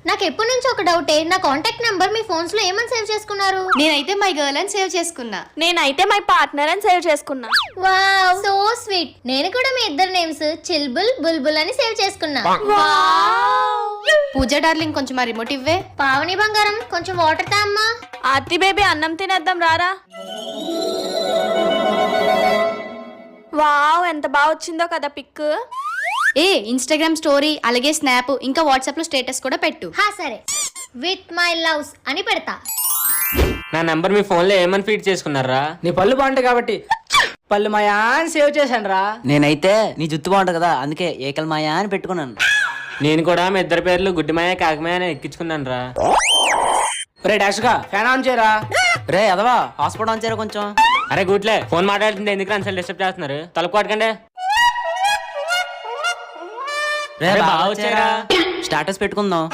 నాకు ఎప్పటి నుంచి ఒక డౌటే, నా కాంటాక్ట్ నంబర్ మీ ఫోన్స్ లో ఏమని సేవ్ చేసుకున్నారు? నేనైతే మై గర్ల్ అని సేవ్ చేసుకున్నా. నేనైతే మై పార్ట్నర్ అని సేవ్ చేసుకున్నా. Wow so sweet. నేను కూడా మీ ఇద్దరు నేమ్స్ చిల్బుల్ బుల్బుల్ అని సేవ్ చేసుకున్నా. పూజ డార్లింగ్ కొంచెం ఆ రిమోట్ ఇవ్వే. పావని బంగారం కొంచెం వాటర్ తా అమ్మా. ఆర్తి బేబీ అన్నం తినేద్దాం రారా. వావ్ ఎంత బాగా వచ్చిందో కదా పిక్. ఏ ఇన్స్టాగ్రామ్ స్టోరీ అలాగే స్నాప్ ఇంకా వాట్సాప్ లో స్టేటస్ కూడా పెట్టు. హా సరే, విత్ మై లవ్స్ అని పెడతా. నా నంబర్ మీ ఫోన్ లో ఏమని ఫీడ్ చేసుకున్నారా? నీ పళ్ళు బాగుంటాయి కాబట్టి పళ్ళు మాయా అని సేవ్ చేశాను రా. నేనైతే నీ జుత్తు బాగుంటుంది కదా అందుకే ఏకల్ మాయా అని పెట్టుకున్నాను. నేను కూడా మీ ఇద్దరు పేర్లు గుడ్డిమాయ కాకమాయ అని ఎక్కించుకున్నాను రా. రే డాష్గా ఫ్యాన్ ఆన్ చేయరా. రే అదవా హాస్పిటల్ ఆన్ చేయరా కొంచెం. అరే గుట్లే ఫోన్ మాట్లాడుతుంటే ఎందుకు అసలు డిస్టర్బ్ చేస్తున్నారు? తలుపు కొట్టకండి. రే బాగా బాగా వచ్చారా? స్టాటస్ పెట్టుకుందాం.